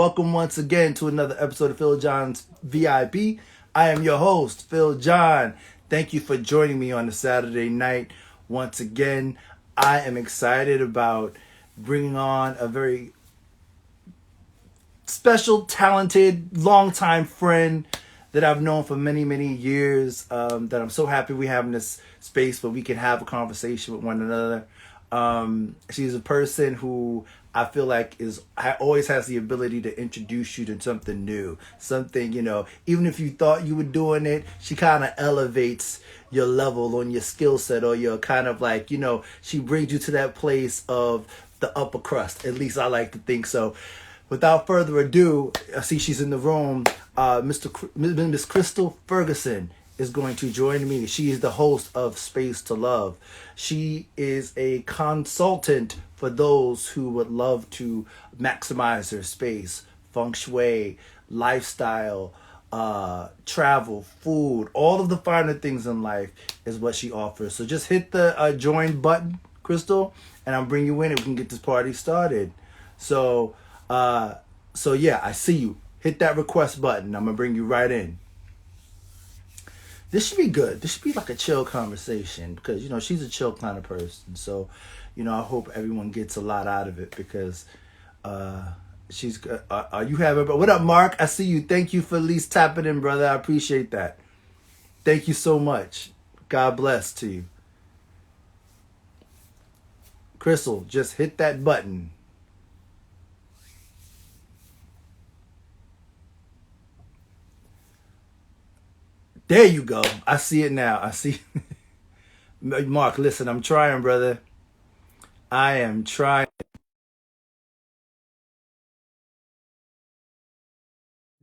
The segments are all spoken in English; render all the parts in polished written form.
Welcome once again to another episode of Phil John's V.I.P. I am your host, Phil John. Thank you for joining me on a Saturday night. Once again, I am excited about bringing on a very special, talented, longtime friend that I've known for many, many years. That I'm so happy we have in this space where we can have a conversation with one another. She's a person who I feel like always has the ability to introduce you to something new, something even if you thought you were doing it, she kind of elevates your level on your skill set, or your kind of like she brings you to that place of the upper crust. At least I like to think so. Without further ado, I see she's in the room. Miss Christel Ferguson is going to join me. She is the host of Space to Love. She is a consultant for those who would love to maximize their space, feng shui, lifestyle, travel, food, all of the finer things in life is what she offers. So just hit the join button, Crystal, and I'll bring you in and we can get this party started. So, yeah, I see you. Hit that request button. I'm gonna bring you right in. This should be good. This should be like a chill conversation because she's a chill kind of person. So, I hope everyone gets a lot out of it because she's. You have it. But what up, Mark? I see you. Thank you for at least tapping in, brother. I appreciate that. Thank you so much. God bless to you. Crystal, just hit that button. There you go. I see it now. I see. Mark, listen, I'm trying, brother. I am trying.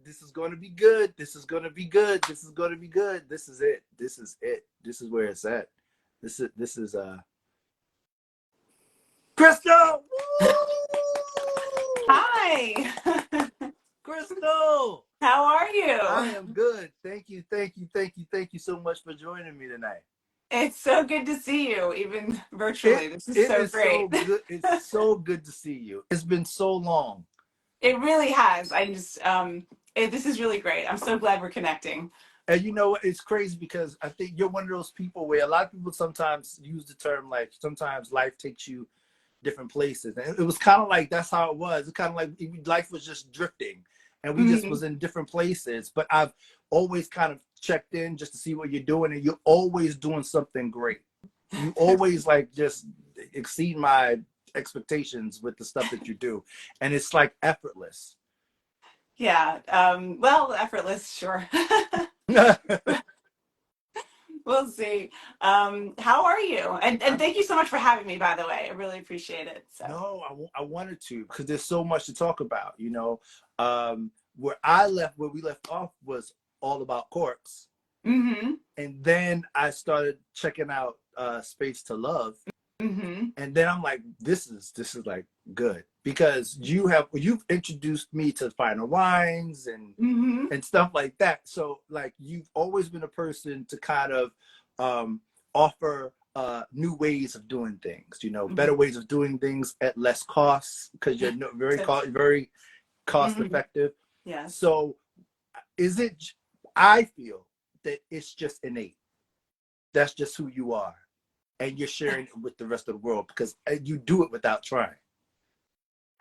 This is going to be good. This is going to be good. This is going to be good. This is it. This is it. This is where it's at. This is Crystal. Hi. Crystal. How are I you? am good. Thank you. Thank you. Thank you. Thank you so much for joining me tonight. It's so good to see you, even It virtually. This is it so is so great. good. It's so good to see you. It's been so long. It really has. This is really great. I'm so glad we're connecting. And it's crazy because I think you're one of those people where a lot of people sometimes use the term like sometimes life takes you different places. And it was kind of like that's how it was. It's kind of like life was just drifting and we just Mhm. was in different places. But I've always kind of checked in just to see what you're doing, and you're always doing something great. You always like just exceed my expectations with the stuff that you do. And it's like effortless. Yeah. Well, effortless, sure. We'll see. How are you? And I'm thank you so much for having me, by the way. I really appreciate it. So. No, I wanted to because there's so much to talk about. Where we left off was all about corks, Mm-hmm. and then I started checking out Space to Love, Mm-hmm. and then I'm like, this is like good because you've introduced me to finer wines Mm-hmm. and stuff like that. So like you've always been a person to kind of offer new ways of doing things, Mm-hmm. better ways of doing things at less costs because you're very cost Mm-hmm. effective. Yes. So is it? I feel that it's just innate. That's just who you are, and you're sharing it with the rest of the world because you do it without trying.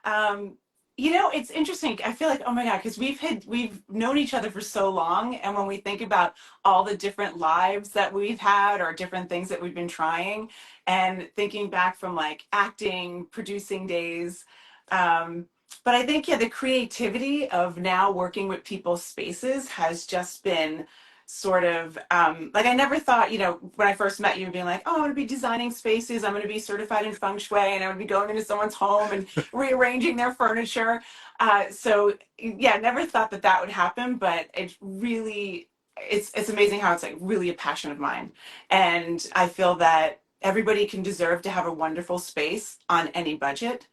Um, it's interesting. I feel like, oh my God, because we've known each other for so long, and when we think about all the different lives that we've had or different things that we've been trying, and thinking back from like acting, producing days, but I think the creativity of now working with people's spaces has just been sort of like I never thought, when I first met you, being like, oh, I'm going to be designing spaces, I'm going to be certified in feng shui, and I'm going to be going into someone's home and rearranging their furniture. So yeah, never thought that that would happen, but it's amazing how it's like really a passion of mine, and I feel that everybody can deserve to have a wonderful space on any budget.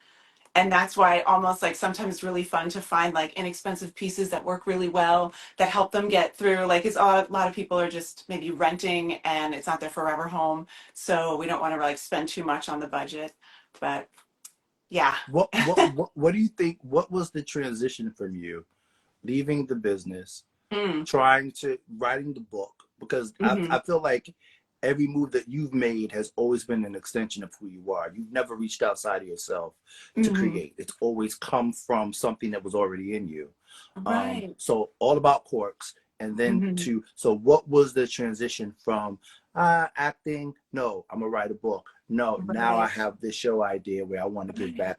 And that's why almost like sometimes it's really fun to find like inexpensive pieces that work really well, that help them get through. Like it's a lot of people are just maybe renting and it's not their forever home, so we don't want to like spend too much on the budget. But Yeah. What do you think? What was the transition from you leaving the business, Mm. trying to writing the book? Because Hmm. I feel like every move that you've made has always been an extension of who you are. You've never reached outside of yourself to Hmm. create. It's always come from something that was already in you. Right. So all about corks, and then Hmm. to so what was the transition from acting? No, I'm gonna write a book. No, now I Right. have this show idea where I want to give Right. back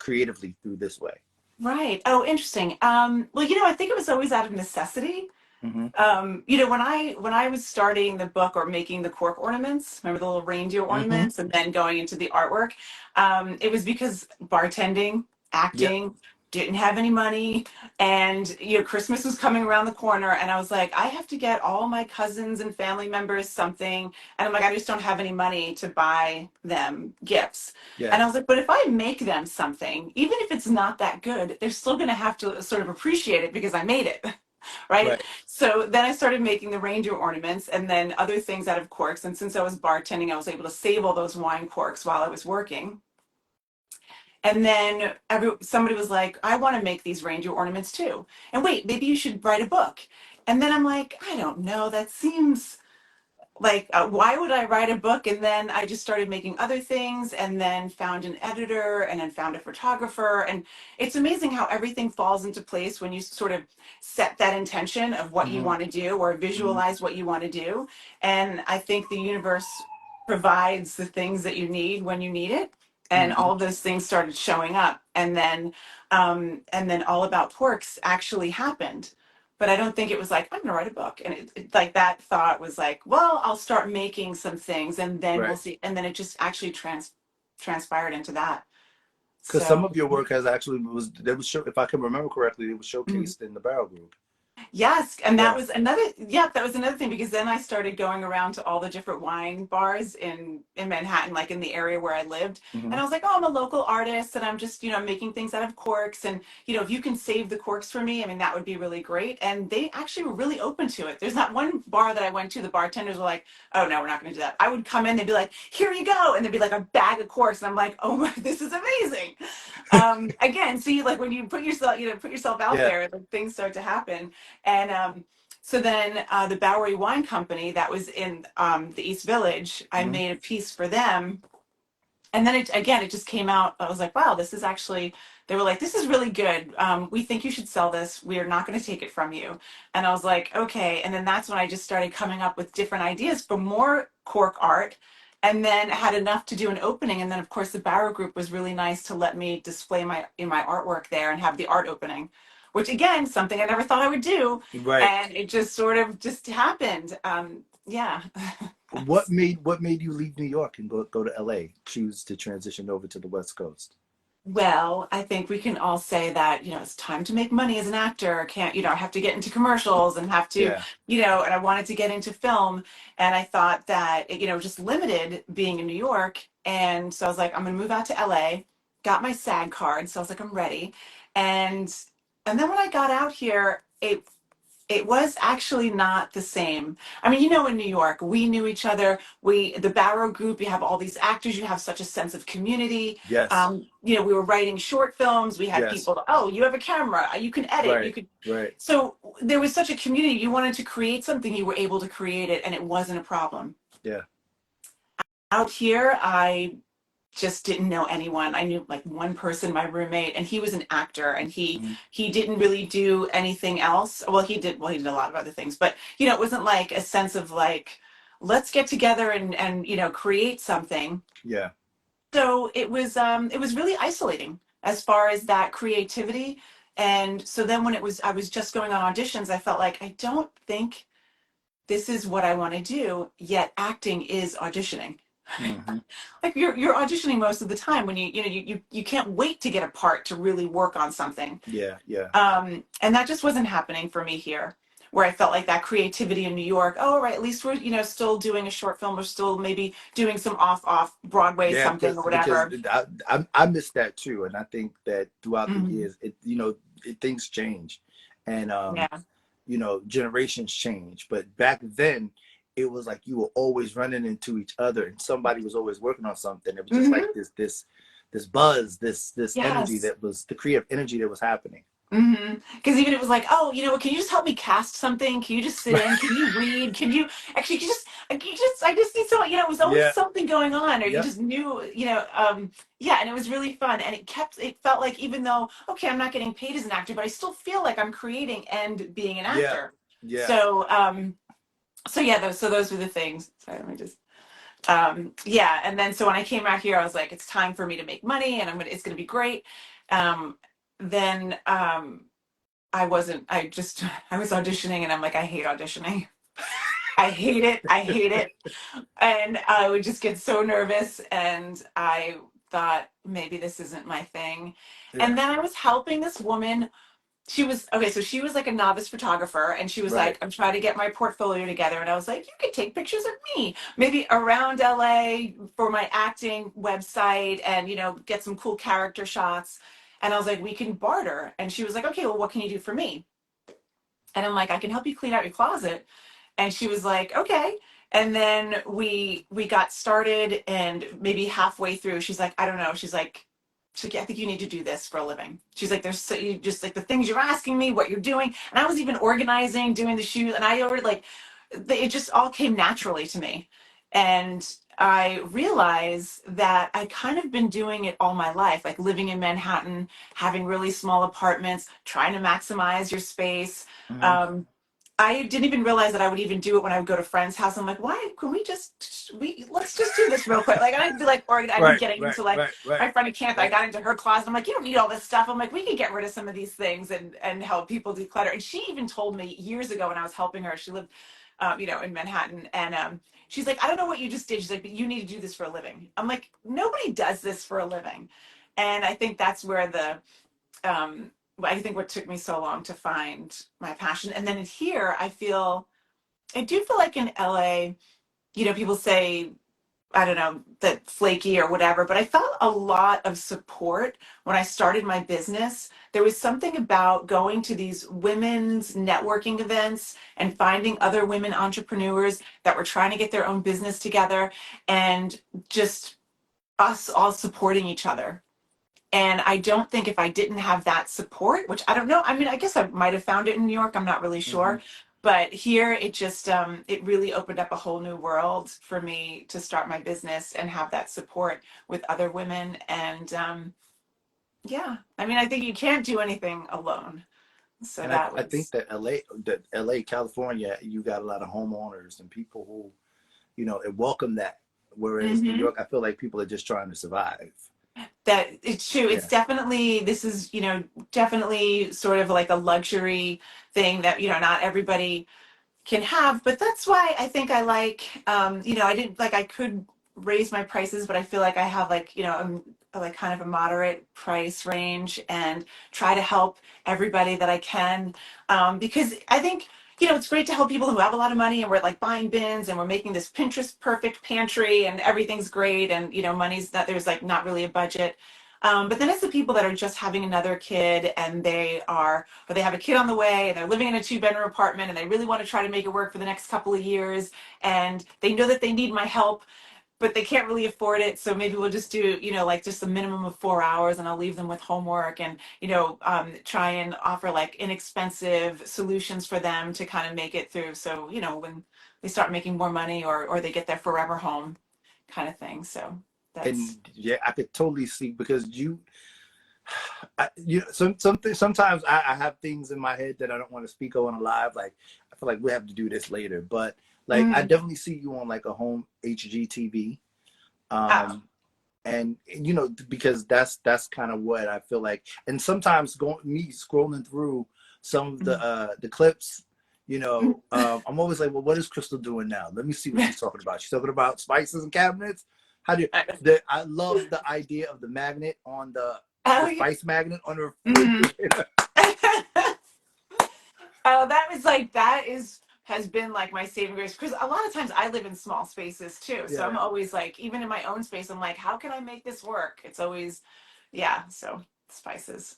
creatively through this way. Right. Oh, interesting. Well, I think it was always out of necessity. Mm-hmm. When I was starting the book or making the cork ornaments, remember the little reindeer Mm-hmm. ornaments, and then going into the artwork, it was because bartending, Yep. acting, didn't have any money, and Christmas was coming around the corner, and I was like, I have to get all my cousins and family members something, and I'm like, I just don't have any money to buy them gifts. And I was Yes. like, but if I make them something, even if it's not that good, they're still going to have to sort of appreciate it because I made it. Right. Right. So then I started making the reindeer ornaments and then other things out of corks. And since I was bartending, I was able to save all those wine corks while I was working. And then somebody was like, I want to make these reindeer ornaments too. And wait, maybe you should write a book. And then I'm like, I don't know. That seems like why would I write a book? And then I just started making other things and then found an editor and then found a photographer. And it's amazing how everything falls into place when you sort of set that intention of what you Mm-hmm. want to do or Mm-hmm. visualize what you want to do. And I think the universe provides the things that you need when you need it. And Mm-hmm. all of those things started showing up. And then All About Corks actually happened, but I don't think it was like, I'm gonna write a book. And like that thought was like, well, I'll start making some things and then we'll Right. see. And then it just actually transpired into that. Because some So of your work has actually was there was show, if I can remember correctly, it was mhm. showcased in the Barrel Group. Yes, and Yeah. that was another thing because then I started going around to all the different wine bars in Manhattan, like in the area where I lived. Mm-hmm. And I was like, "Oh, I'm a local artist and I'm just, making things out of corks and, if you can save the corks for me, I mean, that would be really great." And they actually were really open to it. There's not one bar that I went to, the bartenders were like, "Oh, no, we're not going to do that." I would come in, they'd be like, "Here you go." And there'd be like a bag of corks and I'm like, "Oh my, this is amazing." Again, see, like when you put yourself out Yeah. there, like things start to happen. And so then the Bowery Wine Company that was in the East Village, I Mm-hmm. made a piece for them. And then it just came out. I was like, wow, this is actually, they were like, this is really good. We think you should sell this. We are not going to take it from you. And I was like, okay. And then that's when I just started coming up with different ideas for more cork art. And then had enough to do an opening. And then of course the Barrow Group was really nice to let me display my artwork there and have the art opening, which again, something I never thought I would do. Right. And it just sort of just happened. Yeah. What made you leave New York and go to LA, choose to transition over to the West Coast? Well, I think we can all say that, it's time to make money as an actor. Can't, I have to get into commercials and have to, Yeah. and I wanted to get into film. And I thought that, just limited being in New York. And so I was like, I'm going to move out to LA, got my SAG card. So I was like, I'm ready. And, and then when I got out here, it was actually not the same. I mean, in New York, we knew each other. The Barrow Group, you have all these actors, you have such a sense of community. Yes. We were writing short films. We had Yes. people, oh, you have a camera, you can edit, you Right. could. Right. So there was such a community. You wanted to create something, you were able to create it, and it wasn't a problem. Yeah. Out here, I just didn't know anyone. I knew like one person, my roommate, and he was an actor and he Mm-hmm. he didn't really do anything else. Well, he did a lot of other things, but it wasn't like a sense of like, let's get together and create something. Yeah. So it was really isolating as far as that creativity. And so then when I was just going on auditions, I felt like I don't think this is what I want to do, yet acting is auditioning. Mm-hmm. Like you're auditioning most of the time when you can't wait to get a part to really work on something. Yeah. Yeah. And that just wasn't happening for me here, where I felt like that creativity in New York. Oh, all right, at least we're still doing a short film, or still maybe doing some off Broadway Yeah, something or because whatever. I miss that too, and I think that throughout the Mhm. years, things change, and Yeah. generations change. But back then, it was like you were always running into each other, and somebody was always working on something. It was just like Hmm. this this buzz, this energy Yes. that was the creative energy that was happening. Because even it was like, oh, can you just help me cast something? Can you just sit in? Can you read? Can you actually I just need someone, it was always Yeah, something going on, or you yep, just knew, yeah, and it was really fun. And it felt like, even though, okay, I'm not getting paid as an actor, but I still feel like I'm creating and being an yeah, actor. yeah, So yeah, those were the things. Sorry, let me just yeah. And then so when I came out here, I was like, it's time for me to make money, and it's gonna be great. Um, then I was auditioning, and I'm like, I hate auditioning. I hate it. I hate it. And I would just get so nervous, and I thought maybe this isn't my thing. yeah. And then I was helping this woman. She was okay, so she was like a novice photographer, and she was Right. like, I'm trying to get my portfolio together. And I was like, you could take pictures of me, maybe around LA for my acting website, and get some cool character shots. And I was like, we can barter. And she was like, okay, well, what can you do for me? And I'm like, I can help you clean out your closet. And she was like, okay. And then we got started, and maybe halfway through, she's like, I don't know. She's like, I think you need to do this for a living. She's like, there's so, you just like the things you're asking me, what you're doing. And I was even organizing, doing the shoes, and I already like, it just all came naturally to me. And I realized that I kind of been doing it all my life, like living in Manhattan, having really small apartments, trying to maximize your space. Hmm. Um, I didn't even realize that I would even do it when I would go to friends' house. I'm like, why can let's just do this real quick. Like I'd be like, or I'd be Right, getting right, into like right, right, my friend at camp. I right. got into her closet. I'm like, you don't need all this stuff. I'm like, we can get rid of some of these things and help people declutter. And she even told me years ago when I was helping her. She lived, in Manhattan, and she's like, I don't know what you just did. She's like, but you need to do this for a living. I'm like, nobody does this for a living, and I think that's where um, I think what took me so long to find my passion. And then in here, I do feel like in LA, people say, I don't know, that flaky or whatever, but I felt a lot of support when I started my business. There was something about going to these women's networking events and finding other women entrepreneurs that were trying to get their own business together, and just us all supporting each other. And I don't think if I didn't have that support, which I don't know, I mean, I guess I might have found it in New York, I'm not really Hmm. sure. But here it just it really opened up a whole new world for me to start my business and have that support with other women. And yeah, I mean, I think you can't do anything alone. So And that I think was that LA, California, you got a lot of homeowners and people who, welcome that. Whereas New hmm York, I feel like people are just trying to survive. that it's true. It's Yeah. definitely, this is, definitely sort of like a luxury thing that, not everybody can have. But that's why I think I like, I didn't like, I could raise my prices, but I feel like I have like, like kind of a moderate price range, and try to help everybody that I can. Because I think, it's great to help people who have a lot of money, and we're like buying bins, and we're making this Pinterest perfect pantry, and everything's great. And, money's that there's like not really a budget. But then it's the people that are just having another kid, and or they have a kid on the way, and they're living in a two-bedroom apartment, and they really want to try to make it work for the next couple of years, and they know that they need my help, but they can't really afford it. So maybe we'll just do, like just a minimum of 4 hours, and I'll leave them with homework, and, try and offer like inexpensive solutions for them to kind of make it through. So, when they start making more money, or they get their forever home kind of thing. So that's, And yeah, I could totally see because sometimes I have things in my head that I don't want to speak on live. Like I feel like we have to do this later, but like I mm, definitely see you on like a home HGTV. oh, Um, and because that's kind of what I feel like. And sometimes going me scrolling through some of mm, the clips, mm. I'm always like, well, what is Crystal doing now? Let me see what she's talking about. She's talking about spices and cabinets. How do you, I love the idea of the magnet on the Oh, yeah. spice magnet on the Mhm. refrigerator. Oh, that has been like my saving grace, because a lot of times I live in small spaces too. So I'm Yeah. always like, even in my own space, I'm like, how can I make this work? It's always, yeah. So spices.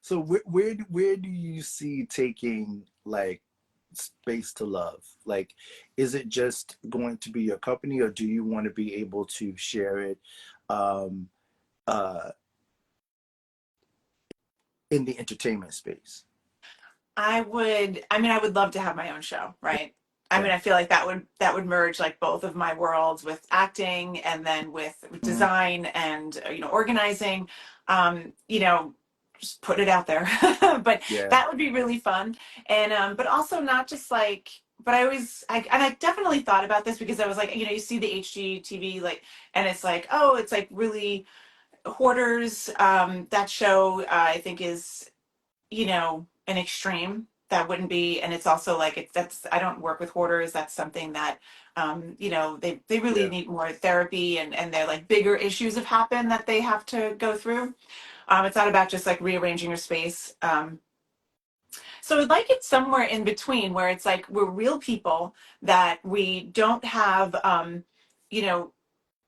So where do you see taking like space to love? Like, is it just going to be your company, or do you want to be able to share it? Um, uh, in the entertainment space? I would love to have my own show, right? I mean, Yeah. I feel like that would merge like both of my worlds with acting and then with Hmm. design and organizing. You know, just put it out there. But Yeah. that would be really fun. And but also not just like but I definitely thought about this because I was like, you see the HGTV like and it's like, oh, it's like really Hoarders, that show I think is an extreme that wouldn't be, and it's also like that's I don't work with hoarders. That's something that they really Yeah. need more therapy and they're like bigger issues have happened that they have to go through. It's not about just like rearranging your space. So I'd like it somewhere in between where it's like we're real people that we don't have you know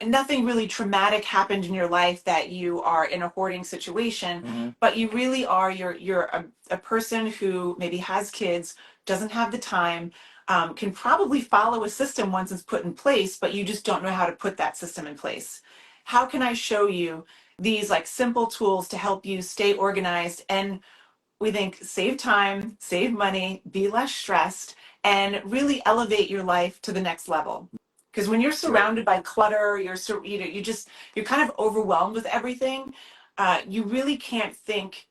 nothing really traumatic happened in your life that you are in a hoarding situation, Hmm. but you really are you're a person who maybe has kids, doesn't have the time, can probably follow a system once it's put in place, but you just don't know how to put that system in place. How can I show you these like simple tools to help you stay organized and we think save time, save money, be less stressed, and really elevate your life to the next level. Because when you're Right. surrounded by clutter, you're kind of overwhelmed with everything. You really can't think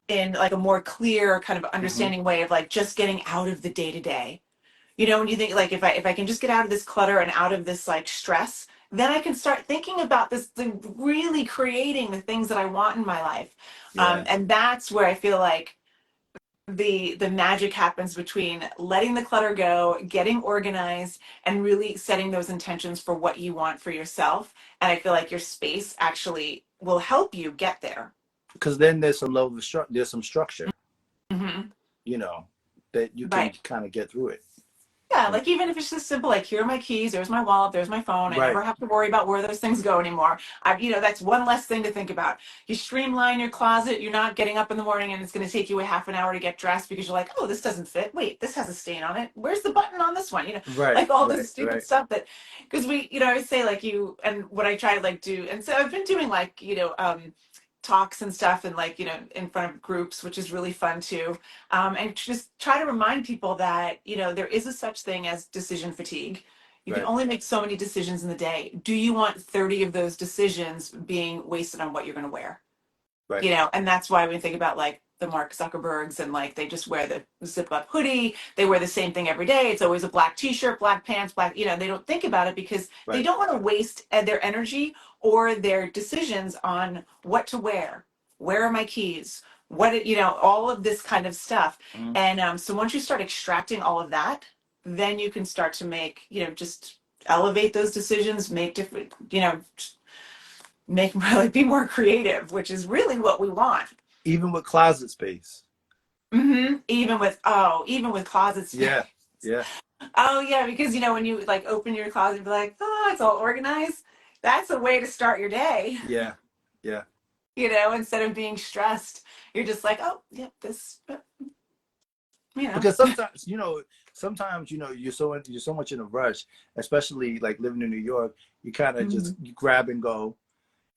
in like a more clear kind of Hmm. understanding way of like just getting out of the day to day. When you think like if I can just get out of this clutter and out of this like stress, then I can start thinking about this thing, really creating the things that I want in my life. Yeah. And that's where I feel like the magic happens between letting the clutter go, getting organized, and really setting those intentions for what you want for yourself. And I feel like your space actually will help you get there. Because then there's some level of there's some structure, Hmm. you know, that you can Right. kind of get through it. Yeah, And like even if it's just simple, like here are my keys, there's my wallet, there's my phone. I right. never have to worry about where those things go anymore. That's one less thing to think about. You streamline your closet, you're not getting up in the morning and it's going to take you a half an hour to get dressed because you're like, oh, this doesn't fit. Wait, this has a stain on it. Where's the button on this one? Right. Like all this Right. stupid Right. stuff that, because I would say like and what I try to like do, and so I've been doing like, talks and stuff and like, in front of groups, which is really fun too, and just try to remind people that there is a such thing as decision fatigue. You can Right. only make so many decisions in the day. Do you want 30 of those decisions being wasted on what you're going to wear? Right. And that's why we think about like the Mark Zuckerbergs and like they just wear the zip up hoodie. They wear the same thing every day. It's always a black t-shirt, black pants, black, they don't think about it because they Right. don't want to waste their energy or their decisions on what to wear. Where are my keys? All of this kind of stuff. Hmm. And so once you start extracting all of that, then you can start to make, just elevate those decisions, make different, make like be more creative, which is really what we want. Even with closet space. Even with closet space. Yeah. Yeah. Oh yeah, because when you like open your closet and be like, oh, it's all organized. That's a way to start your day. Yeah. Yeah. Instead of being stressed, you're just like, oh, yep, this, you know. Because sometimes you're so much in a rush, especially like living in New York. You kind of just Mhm. you grab and go,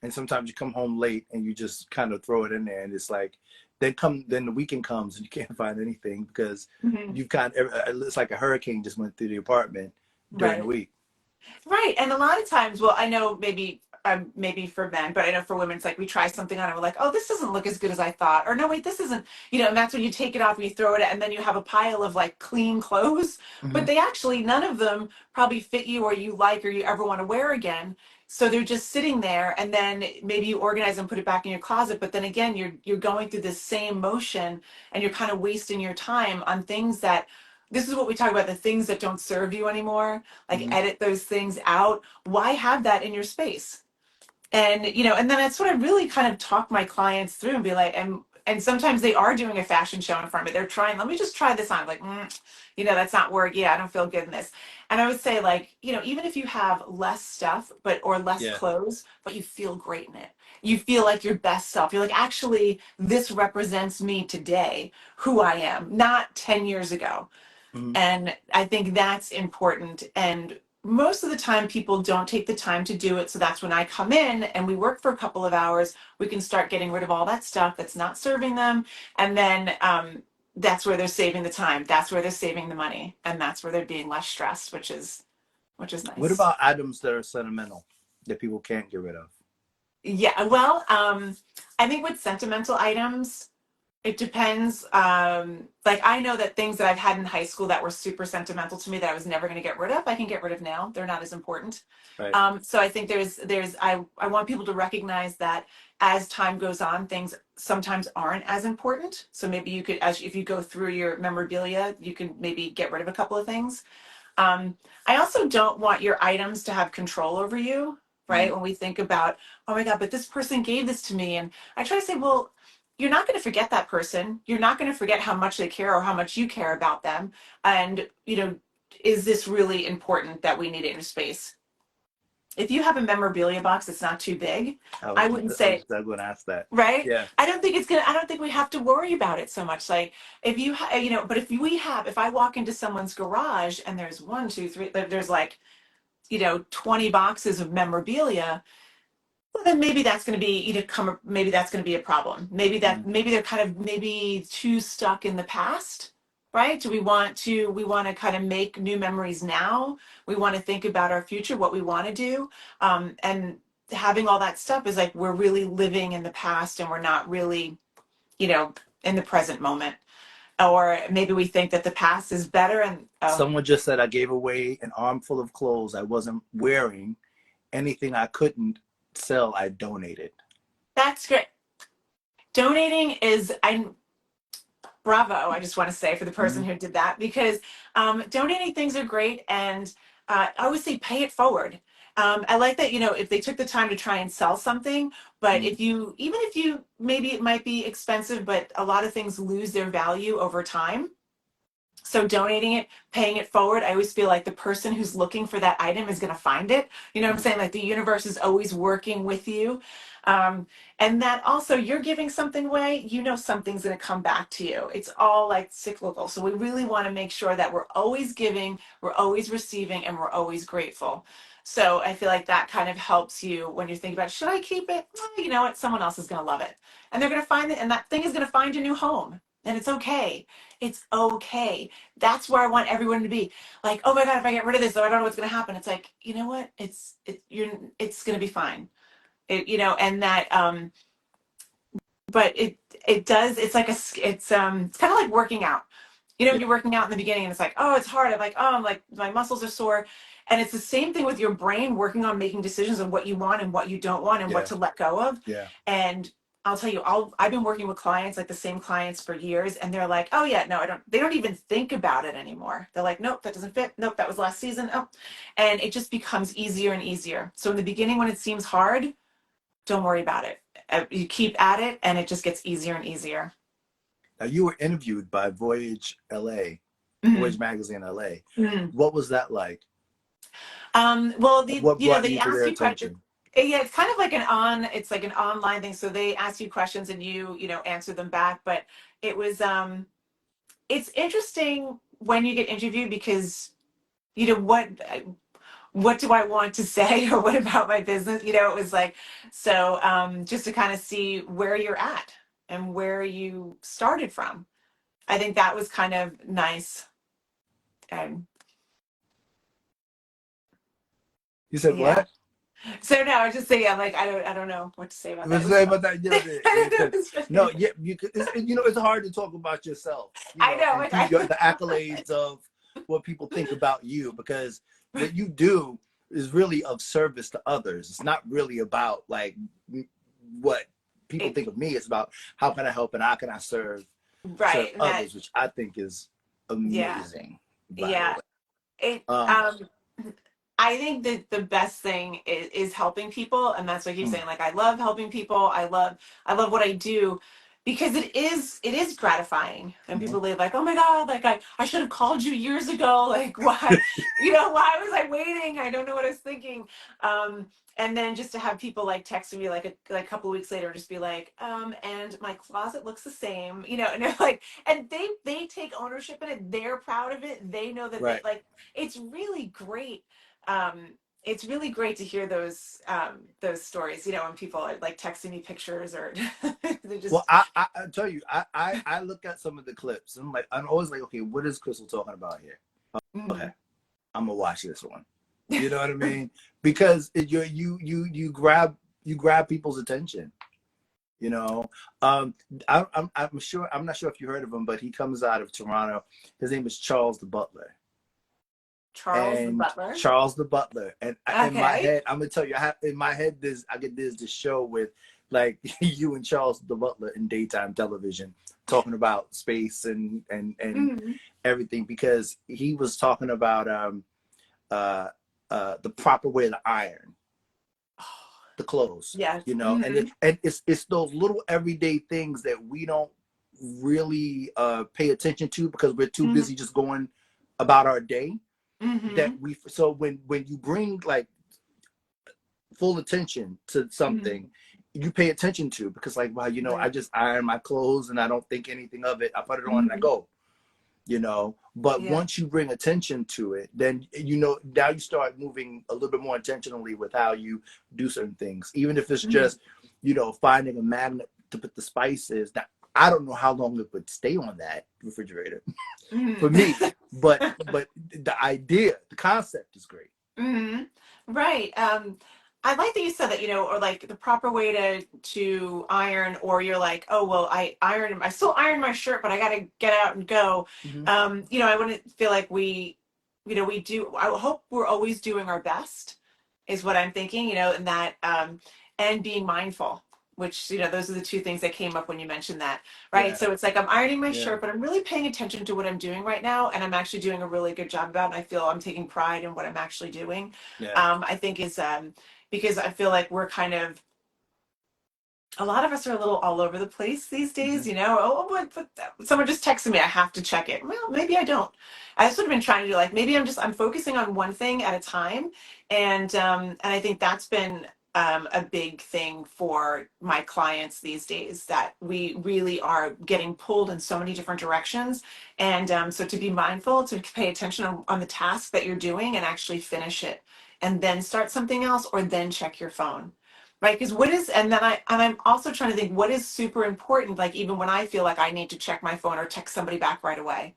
and sometimes you come home late and you just kind of throw it in there, and it's like then the weekend comes and you can't find anything because Mhm. you've kind of it's like a hurricane just went through the apartment during the Right. week. Right. And a lot of times, well, I know maybe for men, but I know for women, it's like we try something on and we're like, oh, this doesn't look as good as I thought. Or no, wait, this isn't, and that's when you take it off and you throw it and then you have a pile of like clean clothes, but Hmm. they actually none of them probably fit you or you like or you ever want to wear again. So they're just sitting there and then maybe you organize and put it back in your closet, but then again you're going through this same motion and you're kind of wasting your time on things that this is what we talk about, the things that don't serve you anymore, like Hmm. edit those things out. Why have that in your space? And then that's what I really kind of talk my clients through and be like, and sometimes they are doing a fashion show in front of me. They're trying, let me just try this on. Like, that's not work. Yeah, I don't feel good in this. And I would say, like, even if you have less stuff, or less Yeah. clothes, but you feel great in it. You feel like your best self. You're like, actually, this represents me today, who I am, not 10 years ago. Hmm. And I think that's important. And most of the time people don't take the time to do it. So that's when I come in and we work for a couple of hours. We can start getting rid of all that stuff that's not serving them. And then that's where they're saving the time. That's where they're saving the money. And that's where they're being less stressed, which is What nice. about items that are sentimental that people can't get rid of? Yeah, well, I think with sentimental items, it depends. Like I know that things that I've had in high school that were super sentimental to me that I was never going to get rid of, I can get rid of now. They're not as important. Right. So I think I want people to recognize that as time goes on, things sometimes aren't as important. So maybe you could, as if you go through your memorabilia, you can maybe get rid of a couple of things. Um, I also don't want your items to have control over you, Mm. right? When we think about, oh my God, but this person gave this to me. And I try to say, well, you're not going to forget that person. You're not going to forget how much they care or how much you care about them. And, is this really important that we need it in space? If you have a memorabilia box that's not too big, I wouldn't I was say, going to ask that. right? Yeah. I don't think we have to worry about it so much. Like but if I walk into someone's garage and there's one, two, three, there's like, 20 boxes of memorabilia, well, then maybe that's going to be, maybe that's going to be a problem. Mm. Maybe they're kind of maybe too stuck in the past, right? We want to kind of make new memories now. We want to think about our future, what we want to do. And having all that stuff is like, we're really living in the past and we're not really, you know, in the present moment. Or maybe we think that the past is better and, oh, Someone just said I gave away an armful of clothes I wasn't wearing. Anything I couldn't sell, I donated. that's great. Donating is, bravo, I just want to say, for the person Mm-hmm. who did that, because donating things are great. And I always say pay it forward. I like that, if they took the time to try and sell something, but Mm-hmm. even if you, maybe it might be expensive, but a lot of things lose their value over time. So donating it, paying it forward, I always feel like the person who's looking for that item is going to find it. You know what I'm saying? Like the universe is always working with you. Um, and that also you're giving something away, something's going to come back to you. It's all like cyclical. So we really want to make sure that we're always giving, we're always receiving, and we're always grateful. So I feel like that kind of helps you when you think about, should I keep it? Well, you know what? Someone else is going to love it. And they're going to find it, and that thing is going to find a new home. And it's okay. It's okay. That's where I want everyone to be. Like, oh my God, if I get rid of this, though, I don't know what's going to happen. It's like, you know what? It's going to be fine. And that, but it does, it's like it's kind of like working out. Yeah. You're working out in the beginning and it's like, oh, it's hard. I'm like, my muscles are sore. And it's the same thing with your brain working on making decisions of what you want and what you don't want and what Yeah. to let go of. Yeah. And I'll tell you, I've been working with clients, like the same clients for years, and they're like, oh yeah, no, they don't even think about it anymore. They're like, nope, that doesn't fit. Nope, that was last season. Oh, and it just becomes easier and easier. So in the beginning, when it seems hard, don't worry about it. You keep at it and it just gets easier and easier. Now you were interviewed by Voyage LA, Voyage Mhm. Magazine LA. Mhm. What was that like? Well, What brought they you to ask their you questions. attention? Yeah, it's kind of like it's like an online thing. So they ask you questions and you answer them back. But it was, it's interesting when you get interviewed because, what do I want to say or what about my business? It was like, so, just to kind of see where you're at and where you started from. I think that was kind of nice. And You said yeah. what? So no, I was just saying, I'm like, I don't know what to say about that. Was It was say fun. about that? I don't know, it was No, funny. yeah, you could. It's hard to talk about yourself, I know, and like do the accolades of what people think about you, because what you do is really of service to others. It's not really about like what people it, think of me. It's about how can I help and how can I serve right, and that, others, which I think is yeah, amazing. By the yeah. way, It um, I think that the best thing is helping people, and that's what I keep mm, saying. Like I love helping people. I love what I do because it is gratifying. And mhm. people live like, oh my God, like I should have called you years ago. Like why, why was I waiting? I don't know what I was thinking. Um, and then just to have people like texting me like a couple of weeks later, just be like, and my closet looks the same, and they're like, and they take ownership in it. They're proud of it. They know that they Right. like it's really great. it's really great to hear those stories, you know, when people are like texting me pictures or they're Well, just I tell you, I look at some of the clips and I'm always like, okay, what is Crystal talking about here? Okay, mm. I'm gonna watch this one. You know what I mean? Because you grab people's attention. You know, um, I'm sure I'm not sure if you heard of him, but he comes out of Toronto. His name is Charles the Butler, Charles the and Butler. Charles the Butler. And in my Okay. head, I'm gonna tell you, in my head, there's this show with like you and Charles the Butler in daytime television talking about space and Mm. everything because he was talking about uh the proper way to iron the clothes, Yes. you know, and Hmm. it's those little everyday things that we don't really pay attention to because we're too Hmm. busy just going about our day that Hmm. we so when you bring like full attention to something Hmm. you pay attention to because like wow, you know, I Right. just iron my clothes and I don't think anything of it, I put it on and I Hmm. go, you know. But Yeah. once you bring attention to it, then you know now you start moving a little bit more intentionally with how you do certain things, even if it's Hmm. just, you know, finding a magnet to put the spices. Now I don't know how long it would stay on that refrigerator for Hmm. me, but the idea, the concept is great. Hmm. Right. I like that you said that, you know, or like the proper way to iron, or you're like, oh well, I still iron my shirt, but I gotta get out and go. Mm-hmm. You know, I wouldn't feel like you know, we do. I hope we're always doing our best, is what I'm thinking. You know, and that and being mindful. Which, you know, those are the two things that came up when you mentioned that, right? Yeah, So it's like I'm ironing my yeah, shirt, but I'm really paying attention to what I'm doing right now, and I'm actually doing a really good job about it. And I feel I'm taking pride in what I'm actually doing. yeah. I think is because I feel like we're kind of a lot of us are a little all over the place these days, Mm-hmm. you know. Oh, but someone just texted me. I have to check it. Well, maybe I don't. I sort of been trying to do like maybe I'm focusing on one thing at a time, and I think that's been a big thing for my clients these days that we really are getting pulled in so many different directions, and so to be mindful, to pay attention on the task that you're doing and actually finish it, and then start something else, or then check your phone, right? Because what is, and then I'm also trying to think what is super important, like even when I feel like I need to check my phone or text somebody back right away,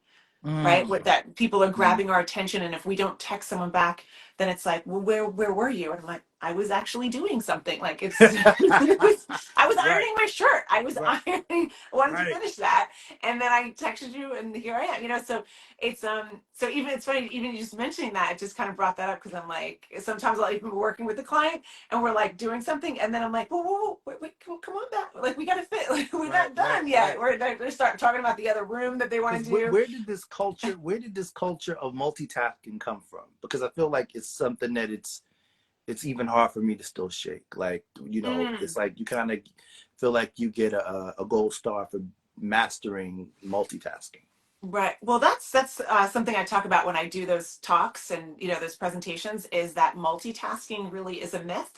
right? With Mm-hmm. that, people are grabbing our attention, and if we don't text someone back, then it's like, well, where were you? And I'm like, I was actually doing something. Like it's, I was Right, ironing my shirt. I was right, ironing. I wanted to right. finish that, and then I texted you, and here I am. You know, so it's so even it's funny, even just mentioning that, it just kind of brought that up because I'm like, sometimes I'll even be working with the client, and we're like doing something, and then I'm like, whoa, wait, come on back. Like we gotta fit. Like we're Right, not right, done yet. right. They're starting talking about the other room that they want to Because do. where did this culture of multitasking come from? Because I feel like it's something that it's even hard for me to still shake. Like, you know, Mm. it's like you kind of feel like you get a gold star for mastering multitasking. Right. Well, that's something I talk about when I do those talks and, you know, those presentations, is that multitasking really is a myth.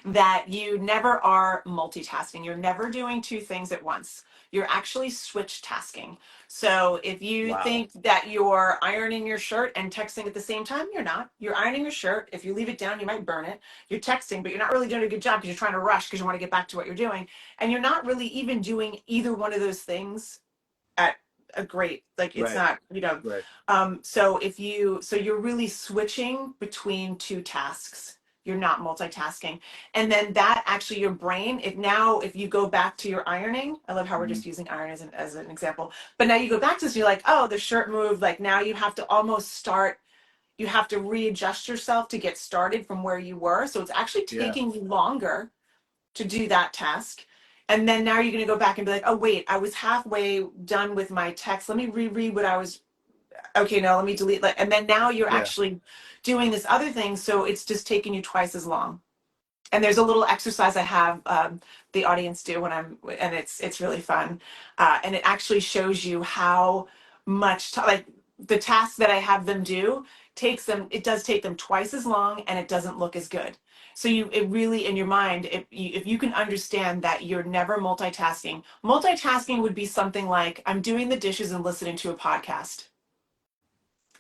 That you never are multitasking. You're never doing two things at once. You're actually switch tasking. So if you Wow. think that you're ironing your shirt and texting at the same time, you're not. You're ironing your shirt. If you leave it down, you might burn it. You're texting, but you're not really doing a good job because you're trying to rush because you want to get back to what you're doing. And you're not really even doing either one of those things at a great, like it's Right, not, you know. right. So if you, so you're really switching between two tasks, you're not multitasking. And then that actually, your brain, if you go back to your ironing, I love how we're Mm-hmm. just using iron as an example, but now you go back to this, you're like, oh, the shirt moved, like now you have to almost start, you have to readjust yourself to get started from where you were, so it's actually Yeah, taking you longer to do that task. And then now you're going to go back and be like, oh, wait, I was halfway done with my text. Let me reread what I was. Okay, no, let me delete. And then now you're yeah. actually doing this other thing. So it's just taking you twice as long. And there's a little exercise I have the audience do when and it's really fun. And it actually shows you how much, like the task that I have them do it does take them twice as long, and it doesn't look as good. So it really, in your mind, if you can understand that you're never multitasking would be something like, I'm doing the dishes and listening to a podcast.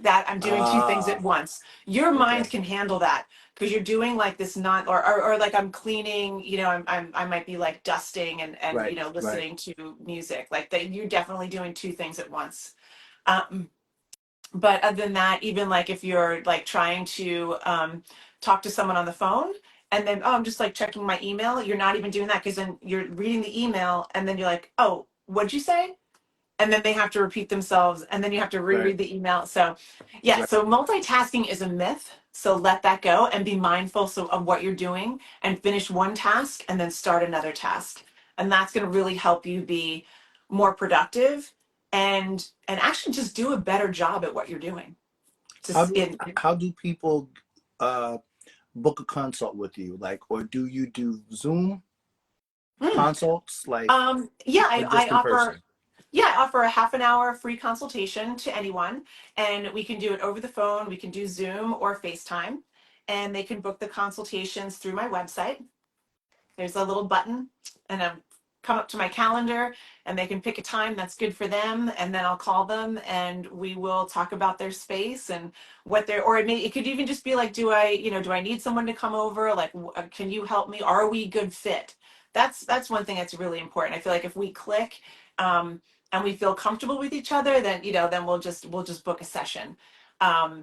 that I'm doing two things at Ah, once. Your okay. mind can handle that because you're doing like this not or like I'm cleaning, you know, I might be like dusting and Right, you know right, listening to music. Like that you're definitely doing two things at once. Um, but other than that, even like if you're like trying to talk to someone on the phone and then oh I'm just like checking my email, you're not even doing that because then you're reading the email and then you're like, oh, what'd you say? And then they have to repeat themselves and then you have to right, reread the email. So yeah, right. so multitasking is a myth. So let that go and be mindful of what you're doing and finish one task and then start another task. And that's going to really help you be more productive and actually just do a better job at what you're doing. How Just do how do people uh book a consult with you? Like, or do you do Zoom mm, consults, like, yeah, or just I in offer person? yeah, I offer a half an hour free consultation to anyone, and we can do it over the phone. We can do Zoom or FaceTime, and they can book the consultations through my website. There's a little button and come up to my calendar and they can pick a time that's good for them and then I'll call them and we will talk about their space and what they're or it could even just be like do I need someone to come over like can you help me are we good fit that's one thing that's really important. I feel like if we click um and we feel comfortable with each other then then we'll just book a session. um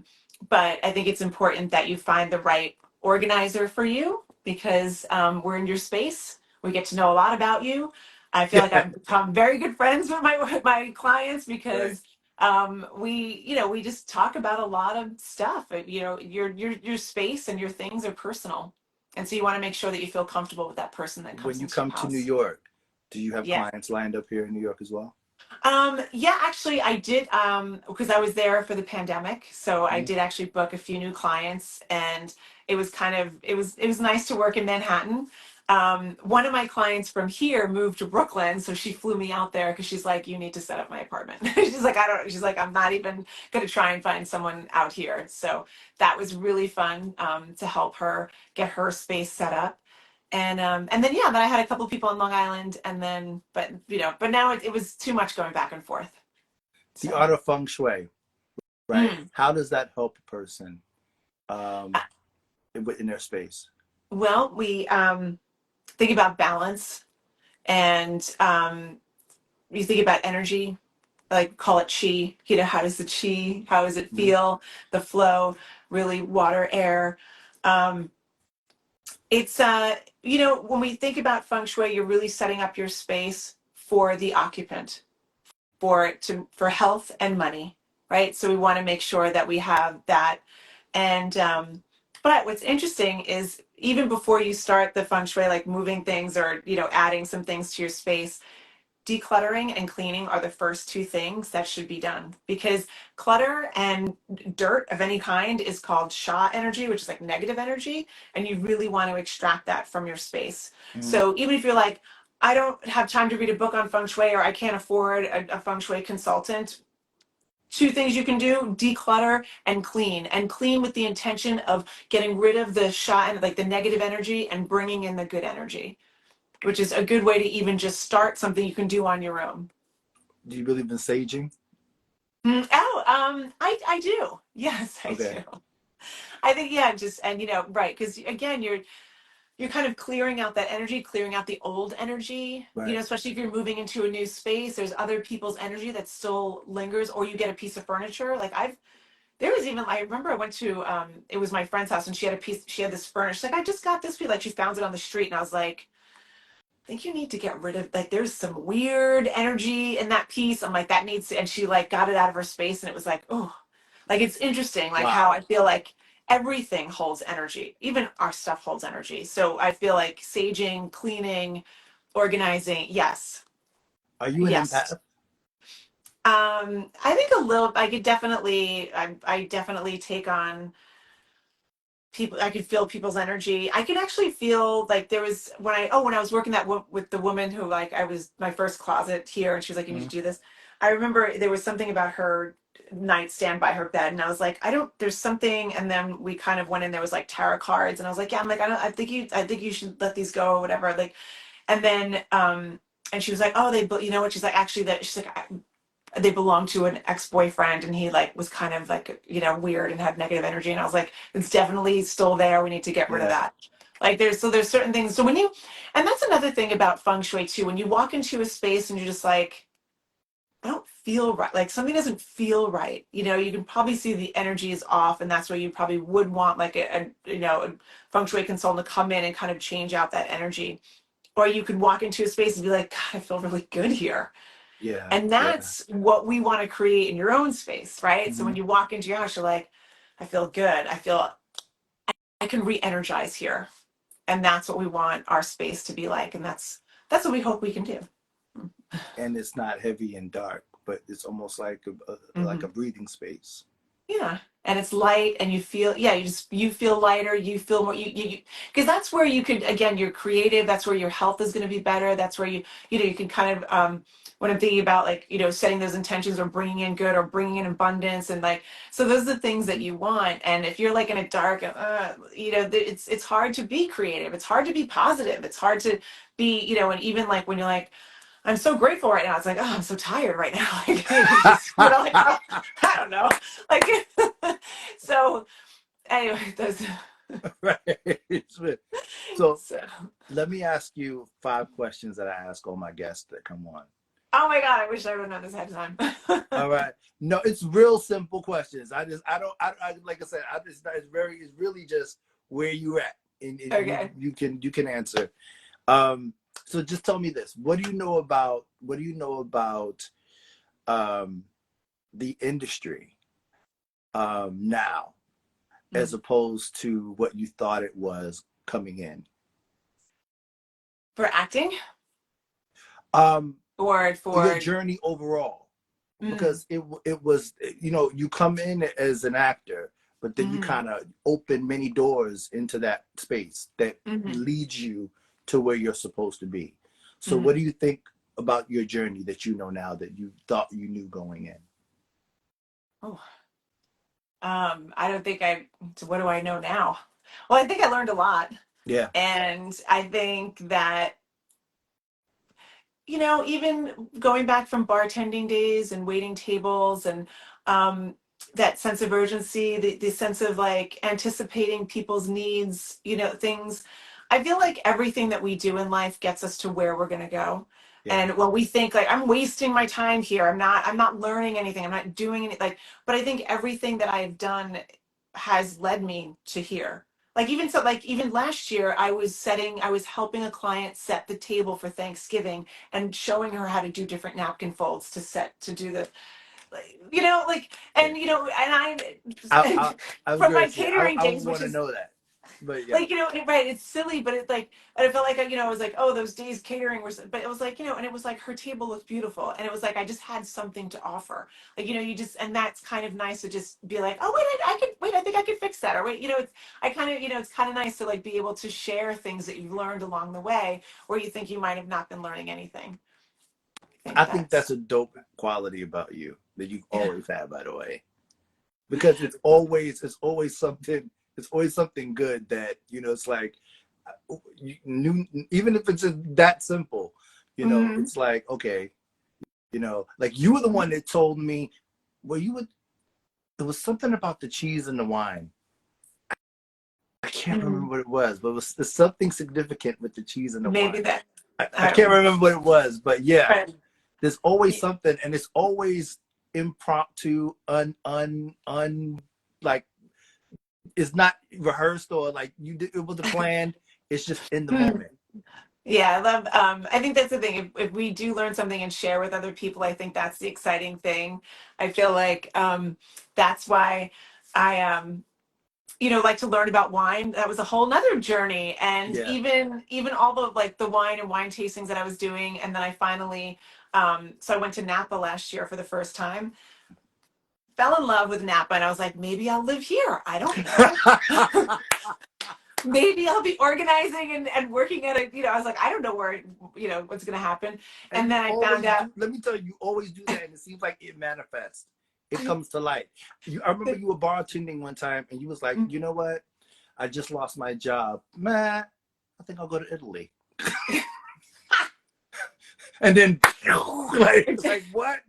but I think it's important that you find the right organizer for you because we're in your space. We get to know a lot about you. I feel like I've become very good friends with my clients Right. because we just talk about a lot of stuff. Your space and your things are personal, and so you want to make sure that you feel comfortable with that person that When comes you into your come to New house. York, do you have Yeah. clients lined up here in New York as well? Yeah, actually I did because I was there for the pandemic. So I Mhm. did actually book a few new clients and it was it was nice to work in Manhattan. One of my clients from here moved to Brooklyn, so she flew me out there because she's like, you need to set up my apartment. She's like, I'm not even gonna try and find someone out here. So that was really fun to help her get her space set up and then yeah, then I had a couple of people on Long Island, and then but now it was too much going back and forth. The So art of feng shui, right? mm. How does that help a person Uh, um, in their space? well, we think about balance, and you think about energy, like call it chi. How does the chi? How does it Mhm. feel? The flow, really, water, air. Um, it's when we think about feng shui, you're really setting up your space for the occupant for health and money, right? So we want to make sure that we have that. And but what's interesting is even before you start the feng shui, like moving things or adding some things to your space, decluttering and cleaning are the first two things that should be done because clutter and dirt of any kind is called sha energy, which is like negative energy, and you really want to extract that from your space. Mhm. So even if you're like, I don't have time to read a book on feng shui or I can't afford a feng shui consultant, two things you can do: declutter and clean with the intention of getting rid of the sha and like the negative energy and bringing in the good energy, which is a good way to even just start something you can do on your own. Do you believe in saging? Oh, I do. Yes, I Okay, do. I think yeah, just and right, because again, you're kind of clearing out that energy, clearing out the old energy. right. Especially if you're moving into a new space, there's other people's energy that still lingers, or you get a piece of furniture. Like there was even I remember I went to it was my friend's house and she had this furniture. She's like, I just got this piece. Like she found it on the street, and I was like, think you need to get rid of like there's some weird energy in that piece. I'm like, that needs to, and she like got it out of her space and it was like, oh, like it's interesting, like how I Wow. feel like everything holds energy. Even our stuff holds energy. So I feel like saging, cleaning, organizing, yes. Are you an Yes. empath? I think a little I could definitely I definitely take on people. I could feel people's energy. I could actually feel like there was when I was working with the woman who like I was my first closet here and she was like, you need to Mhm. do this. I remember there was something about her nightstand by her bed and I was like, I don't there's something, and then we kind of went in, there was like tarot cards and I was like, yeah, I'm like, I think you should let these go or whatever, like. And then and she was like, oh, they you know what, she's like, actually that she's like, they belonged to an ex-boyfriend, and he like was kind of like, weird and had negative energy. And I was like, it's definitely still there. We need to get rid of Yeah. that. Like there's certain things. So and that's another thing about feng shui too. When you walk into a space and you're just like, I don't feel right. Like something doesn't feel right. You can probably see the energy is off, and that's where you probably would want like a feng shui consultant to come in and kind of change out that energy. Or you could walk into a space and be like, God, I feel really good here. Yeah. And Yeah. that's what we want to create in your own space, right? So Hmm. when you walk into your house, you're like, I feel good. I feel I can re-energize here. And that's what we want our space to be like. And that's what we hope we can do. And it's not heavy and dark, but it's almost like like Mm-hmm. a breathing space. Yeah. And it's light, and you feel, yeah, you feel lighter, you feel more, because that's where you could, again, you're creative. That's where your health is going to be better. That's where you can kind of, when I'm thinking about like, setting those intentions or bringing in good or bringing in abundance, and like, so those are the things that you want. And if you're like in a dark, it's hard to be creative. It's hard to be positive. It's hard to be, and even like when you're like, I'm so grateful right now. It's like, oh, I'm so tired right now. Like, you just, like, I don't know. Like, so anyway, those, Right. So so, let me ask you 5 questions that I ask all my guests that come on. oh my God, I wish I would have known this ahead of time. All right. No, it's real simple questions. I like I said, it's really just where you at, and Okay. you can answer. So just tell me this: what do you know about um, the industry now, as Mm. opposed to what you thought it was coming in? For acting Um, or your for, journey overall, mm, because it was, you come in as an actor, but then you mm, kind of open many doors into that space that mm, leads you to where you're supposed to be. So what mm. do you think about your journey that you know now that you thought you knew going in? Oh, I don't think so what do I know now? Well, I think I learned a lot. Yeah. And I think that, even going back from bartending days and waiting tables, and um, that sense of urgency, the sense of like anticipating people's needs, things. I feel like everything that we do in life gets us to where we're going to go. Yeah. And when we think like I'm wasting my time here, I'm not learning anything, I'm not doing anything, like, but I think everything that I've done has led me to here. Like even so, like even last year, I was helping a client set the table for Thanksgiving and showing her how to do different napkin folds to do the, like, Yeah. and I I, I, I was from gonna my say catering I would days, which want to is know that, but yeah. like, right, it's silly, but it's like, and I felt like, I was like, oh, those days catering were, but it was like, and it was like her table looked beautiful, and it was like I just had something to offer, like, you just, and that's kind of nice to just be like, oh wait, I could wait, I think I could fix that, or wait, it's, I kind of, it's kind of nice to like be able to share things that you've learned along the way, where you think you might have not been learning anything. I I think think that's that's, a dope quality about you that you've yeah. always had, by the way, because it's always something good that it's like you knew, even if it's just that simple, Mm-hmm. it's like, okay, like you were the one that told me, well, you would, it was something about the cheese and the wine. I can't Mm-hmm. remember what it was, but there's something significant with the cheese and the Maybe wine. that, I I can't don't remember what it was, but yeah, know. there's always something, and it's always impromptu, like, it's not rehearsed or like it was a plan. It's just in the Right. moment. Yeah, I love, I think that's the thing. If we do learn something and share with other people, I think that's the exciting thing. I feel like that's why I like to learn about wine. That was a whole nother journey. And Yeah. even all the like the wine and wine tastings that I was doing. And then I finally so I went to Napa last year for the first time, fell in love with Napa, and I was like, maybe I'll live here. I don't know. Maybe I'll be organizing and working at a, I was like, I don't know where, what's going to happen. And And you then I found always out. do. Let me tell you, you always do that, and it seems like it manifests. It comes to light. I remember you were bartending one time, and you was like, you know what? I just lost my job. Man, I think I'll go to Italy. And then, like what?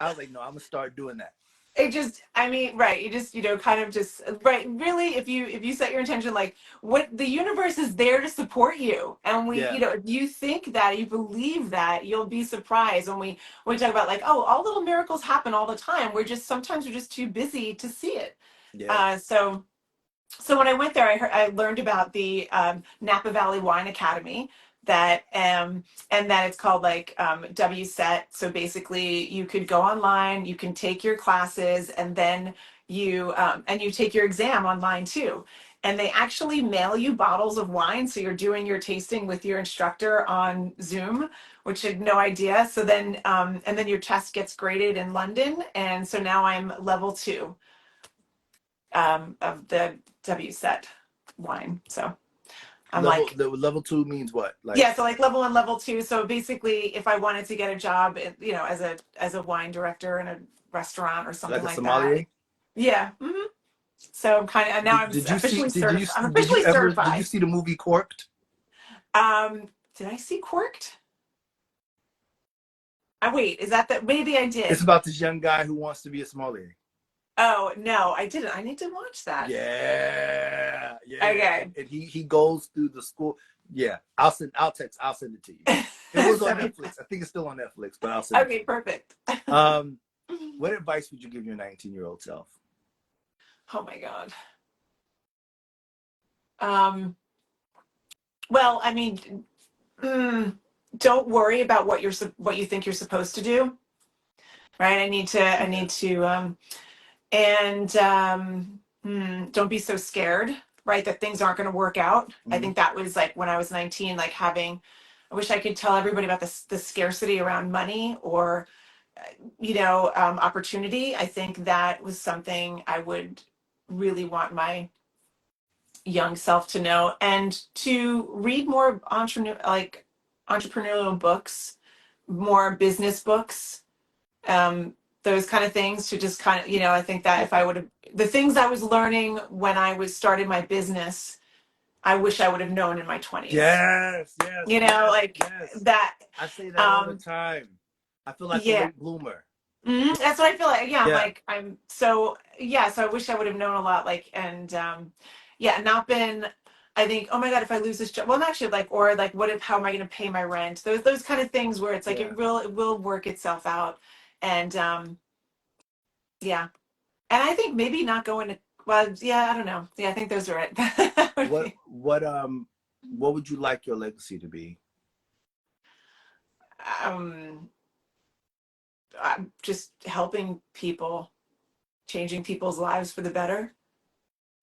I was like, no, I'm gonna start doing that. It just, I mean, right, you just, kind of just, right, really, if you set your intention, like, what the universe is there to support you, and Yeah, if you think that, you believe that, you'll be surprised when we talk about, like, oh, all little miracles happen all the time. Sometimes we're just too busy to see it. yeah. So when I went there, I learned about the Napa Valley Wine Academy, that and that it's called, like, WSET. So basically, you could go online, you can take your classes, and then you take your exam online too. And they actually mail you bottles of wine, so you're doing your tasting with your instructor on Zoom, which I had no idea. So then, and then your test gets graded in London, and so now I'm level 2 of the WSET wine. So I'm like, Level two means what? Like yeah, so like level 1, level 2. So basically, if I wanted to get a job, as a wine director in a restaurant or something like a like that. sommelier? Yeah. So I'm kind of, and now I'm Did you see? officially certified. I'm officially Did you certified. see the movie Corked? Did I see Corked? Wait, is that maybe I It's did. about this young guy who wants to be a sommelier. Oh no, I didn't. I need to watch that. Yeah, yeah. Okay. And he goes through the school. Yeah, I'll send it to you. It was on So, Netflix. I think it's still on Netflix, but I'll send it to okay, you. perfect. What advice would you give your 19-year-old self? Oh my God. Um, well, I mean, don't worry about what you think you're supposed to do, right? I Yeah. need to, and don't be so scared, right? That things aren't going to work out. I Mm-hmm. think that was like when I was 19, like having. I wish I could tell everybody about the scarcity around money, or opportunity. I think that was something I would really want my young self to know, and to read more entrepreneurial books, more business books, um, those kind of things, to just kind of, I think that if I Yeah. would have, the things I was learning when I was starting my business, I wish I would have known in my 20s. Yes, yes, yes, Like yes. that. I say that all the Um, time. I feel like a yeah. late bloomer. That's what I feel like. Yeah, Yeah. I'm so, yeah. So I wish I would have known a lot. Like, and yeah, not been. I think, oh my God, if I lose this job, well, actually, like, or like, what if? How am I going to pay my rent? Those kind of things where it's like Yeah. it will work itself out, and yeah, and I think maybe not going to. Well, yeah, I don't know. Yeah, I think those are it. That would What be, what um what would you like your legacy to be? um, just helping people, changing people's lives for the better.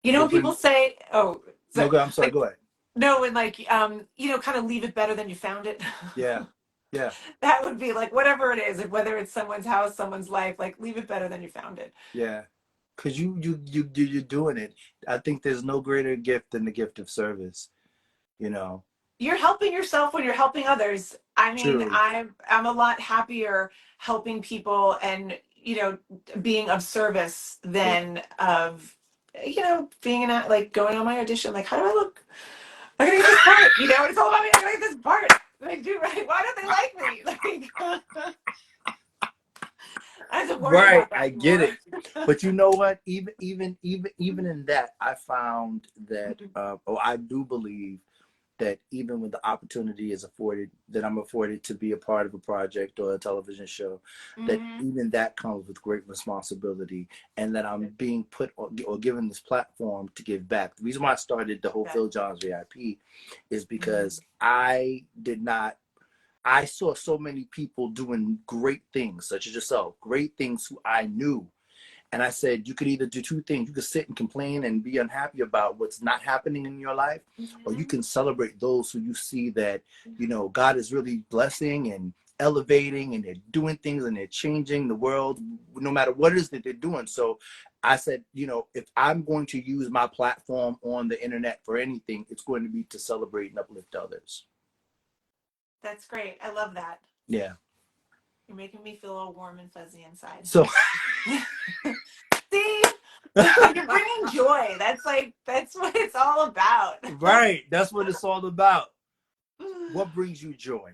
What People brings say, oh, so No, go, I'm sorry, like, go ahead. no, and like, kind of leave it better than you found it. Yeah. Yeah. That would be like whatever it is, whether it's someone's house, someone's life, like leave it better than you found it. Yeah. Cause you're doing it. I think there's no greater gift than the gift of service, you know. You're helping yourself when you're helping others. I mean, True. I'm a lot happier helping people and being of service Yeah. than of being in like going on my audition. Like, how do I look? I gotta get this part. It's all about me. I gotta get this part. Like, do right. Why don't they like me? Like, I have to worry Right, about I that get more. it. But you know what? Even in that, I found that, I do believe that even when the opportunity is afforded, that I'm afforded to be a part of a project or a television show, that Hmm. even that comes with great responsibility, and that I'm being put or given this platform to give back. The reason why I started the whole Phil John's VIP is because I saw so many people doing great things, such as yourself, great things who I knew. And I said, you could either do two things. You could sit and complain and be unhappy about what's not happening in your life, or you can celebrate those who you see that, God is really blessing and elevating, and they're doing things and they're changing the world, no matter what it is that they're doing. So I said, if I'm going to use my platform on the internet for anything, it's going to be to celebrate and uplift others. That's great. I love that. Yeah. You're making me feel all warm and fuzzy inside. So See, you're bringing joy. That's what it's all about. right. That's what it's all about. What brings you joy?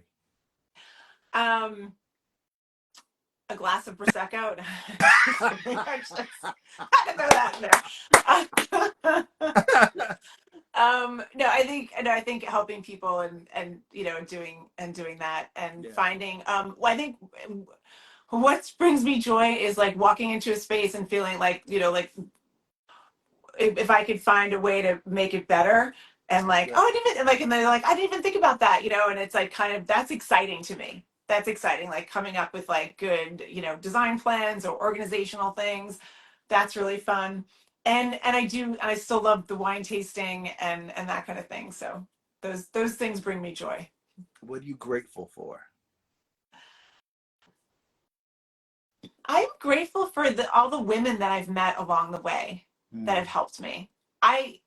um, a glass of prosecco. Just kidding. I just had to throw that in there. No, I think helping people and doing that and Yeah. finding well, I think what brings me joy is like walking into a space and feeling like like if I could find a way to make it better and like, Yeah. oh, I didn't even like, and they're like, I didn't even think about that, and it's like kind of that's exciting to me. That's exciting, like coming up with like good, design plans or organizational things. That's really fun. And I still love the wine tasting and that kind of thing. So those things bring me joy. What are you grateful for? I'm grateful for all the women that I've met along the way that have Mm. helped me. I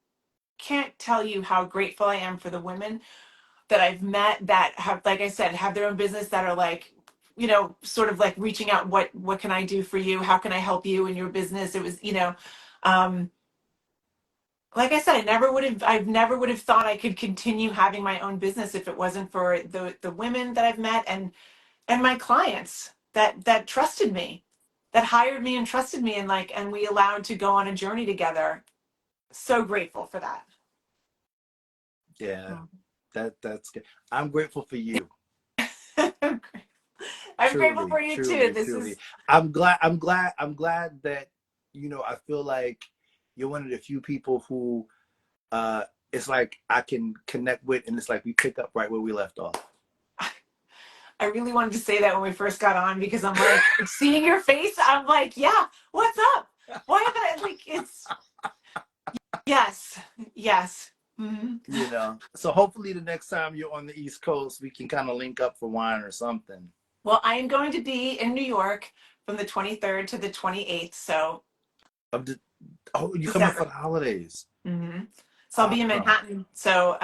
can't tell you how grateful I am for the women that I've met that have, like I said, have their own business that are like, sort of like reaching out, what can I do for you? How can I help you in your business? It was, um, like I said, I never would have thought I could continue having my own business if it wasn't for the women that I've met and my clients that trusted me, that hired me and trusted me and we allowed to go on a journey together. So grateful for that. Yeah, that's good. I'm grateful for you. I'm grateful Truly, for you too. truly, This truly. is I'm glad that I feel like you're one of the few people who uh it's like I can connect with, and it's like we pick up right where we left off. I really wanted to say that when we first got on because I'm like seeing your face. I'm like, yeah, what's up? Why haven't I like it's yes, yes. Hmm. So hopefully the next time you're on the East Coast, we can kind of link up for wine or something. Well, I am going to be in New York from the 23rd to the 28th, so Of the, oh, you coming for December. the holidays? Hmm. So I'll be in Awesome. Manhattan. So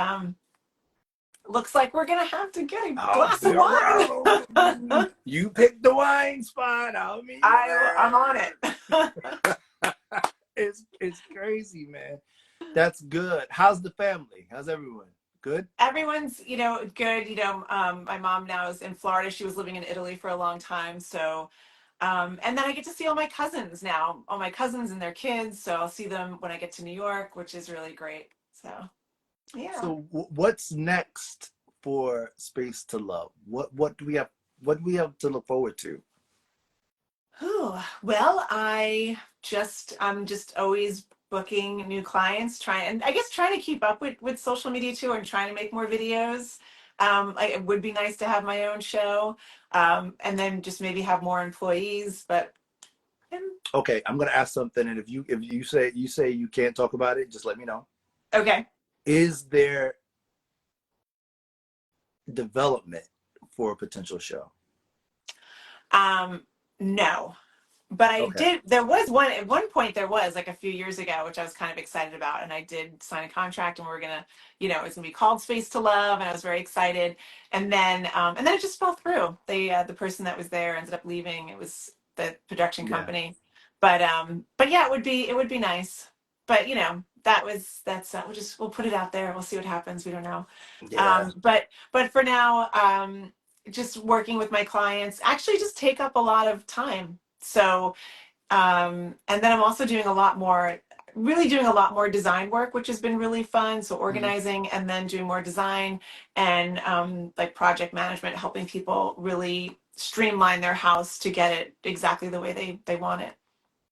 looks like we're gonna have to get a I'll glass be of wine. around. You pick the wine spot. I'll meet you I'm on there. it. It's crazy, man. That's good. How's the family? How's everyone? Good? Everyone's good. My mom now is in Florida. She was living in Italy for a long time, so and then I get to see all my cousins now, all my cousins and their kids, so I'll see them when I get to New York, which is really great. So yeah. So what's next for Space to Love? What do we have to look forward to? Well, I'm just always booking new clients, trying to keep up with social media too, and trying to make more videos. It would be nice to have my own show, and then just maybe have more employees. But um, Okay, I'm gonna ask something, and if you say you can't talk about it, just let me know. okay, Is there development for a potential show? no. But I Okay. did. There was one at one point. There was like a few years ago, which I was kind of excited about, and I did sign a contract, and we are gonna, it's gonna be called Space to Love, and I was very excited. And then it just fell through. The person that was there ended up leaving. It was the production Yeah. company, but yeah, it would be nice. But we'll put it out there. We'll see what happens. We don't know. Yeah. But for now, just working with my clients actually just take up a lot of time. So, and then I'm also really doing a lot more design work, which has been really fun. So Mhm. organizing and then doing more design and like project management, helping people really streamline their house to get it exactly the way they want it.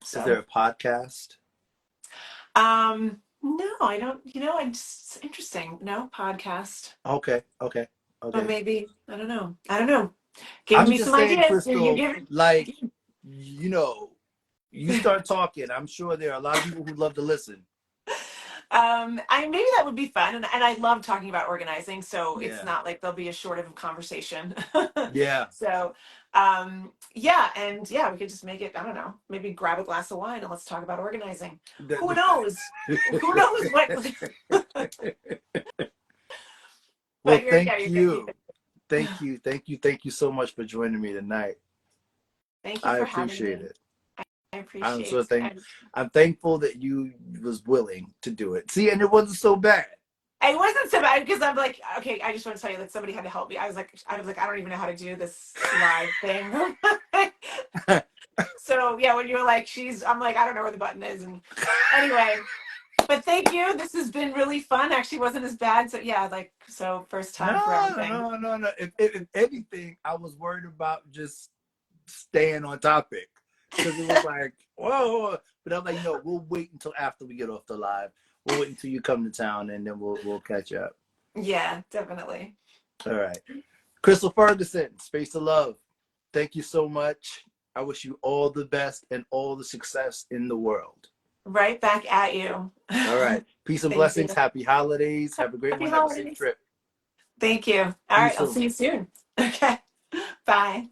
Is So, there a podcast? no, I don't, it's interesting. No podcast, Okay. Okay. but Okay. maybe, I don't know. Giving I'm me just some saying, ideas. You're Crystal, giving. like, you know, you start talking, I'm sure there are a lot of people who love to listen. I maybe that would be fun, and I love talking about organizing, so it's Yeah. not like there'll be a short of conversation. Yeah. So, yeah, and yeah, we could just make it. I don't know, maybe grab a glass of wine and let's talk about organizing. Who knows? Who knows what? Well, But thank you're good. you. Thank you. Thank you. Thank you so much for joining me tonight. Thank you I for having appreciate me. it. I I'm appreciate so it. I'm thankful that you was willing to do it. See, and it wasn't so bad. It wasn't so bad because I'm like, okay, I just want to tell you that somebody had to help me. I was like, I don't even know how to do this live thing. So yeah, when you were like, I'm like, I don't know where the button is. And anyway, but thank you. This has been really fun. Actually, wasn't as bad. So yeah, like so first time for No, everything. no, no, no. If anything, I was worried about just staying on topic because it was like, whoa. But I'm like, no, we'll wait until after we get off the live. We'll wait until you come to town, and then we'll catch up. Yeah, definitely. All right, Christel Ferguson, Space of Love. Thank you so much. I wish you all the best and all the success in the world. Right back at you. All right. Peace and Thank you. blessings. Happy holidays. Have a great Happy one. Have a safe holidays. trip. Thank you. All See you right, I'll soon. see you soon. Okay. Bye.